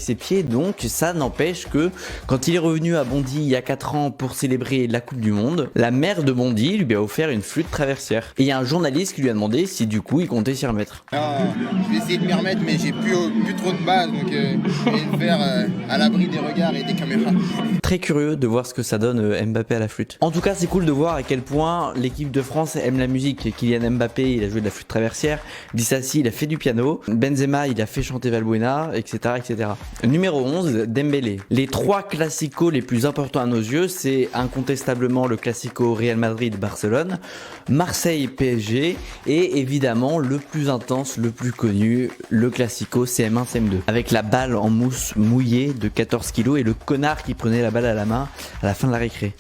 ses pieds, donc ça n'empêche que quand il est revenu à Bondy il y a 4 ans pour célébrer la Coupe du Monde, la mère de Bondy lui a offert une flûte traversière. Et il y a un journaliste qui lui a demandé si du coup il comptait s'y remettre. Non, je vais essayer de m'y remettre, mais j'ai plus trop de base, donc je vais le faire à l'abri des regards et des caméras. Très curieux de voir ce que ça donne Mbappé à la flûte. En tout cas, c'est cool de voir à quel point l'équipe de France aime la musique. Kylian Mbappé, il a joué de la flûte traversière. Dissassi, il a fait du piano. Benzema, il a fait chanter Valbuena, etc., etc. Numéro 11, Dembélé. Les 3 classicos les plus importants à nos yeux, c'est incontestablement le classico Real Madrid-Barcelone, Marseille-PSG et évidemment le plus intense, le plus connu, le classico CM1-CM2. Avec la balle en mousse mouillée de 14 kg et le connard qui prenait la balle à la main à la fin de la récré.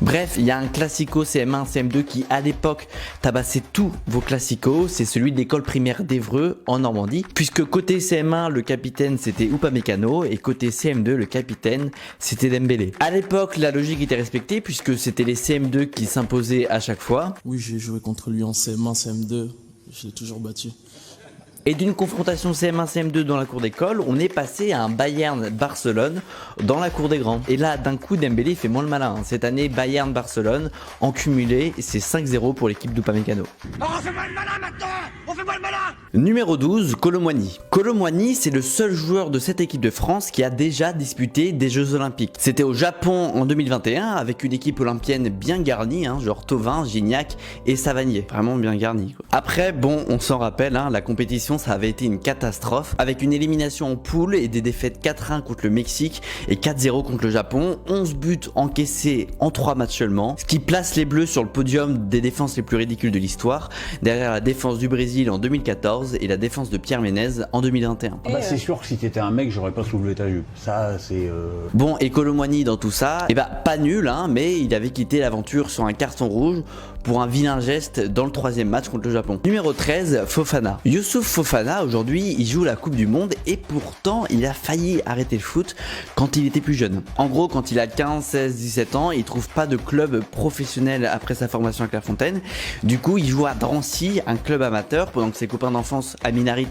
Bref, il y a un classico CM1, CM2 qui à l'époque tabassait tous vos classicos, c'est celui de l'école primaire d'Évreux en Normandie, puisque côté CM1 le capitaine c'était Upamecano et côté CM2 le capitaine c'était Dembélé. À l'époque la logique était respectée puisque c'était les CM2 qui s'imposaient à chaque fois. Oui, j'ai joué contre lui en CM1, CM2, je l'ai toujours battu. Et d'une confrontation CM1, CM2 dans la cour d'école, on est passé à un Bayern-Barcelone dans la cour des grands. Et là, d'un coup, Dembélé fait moins le malin. Cette année, Bayern-Barcelone, en cumulé, c'est 5-0 pour l'équipe d'Upamecano. Oh, on fait pas le malin maintenant! On fait pas le malin! Numéro 12, Kolo Muani. Kolo Muani, c'est le seul joueur de cette équipe de France qui a déjà disputé des Jeux Olympiques. C'était au Japon en 2021 avec une équipe olympienne bien garnie, genre Thauvin, Gignac et Savanier. Vraiment bien garnie. Après, bon, on s'en rappelle, la compétition ça avait été une catastrophe avec une élimination en poule et des défaites 4-1 contre le Mexique et 4-0 contre le Japon, 11 buts encaissés en 3 matchs seulement, ce qui place les Bleus sur le podium des défenses les plus ridicules de l'histoire, derrière la défense du Brésil en 2014 et la défense de Pierre Ménez en 2021. Ah bah c'est sûr que si t'étais un mec, j'aurais pas soulevé ta jupe. Ça, c'est... Bon, et Kolo Muani dans tout ça, pas nul, mais il avait quitté l'aventure sur un carton rouge pour un vilain geste dans le 3e match contre le Japon. Numéro 13, Fofana. Youssouf Fofana, aujourd'hui, il joue la Coupe du Monde et pourtant, il a failli arrêter le foot quand il était plus jeune. En gros, quand il a 15, 16, 17 ans, il trouve pas de club professionnel après sa formation à Clairefontaine. Du coup, il joue à Drancy, un club amateur, pendant que ses copains d'enfance Aminarit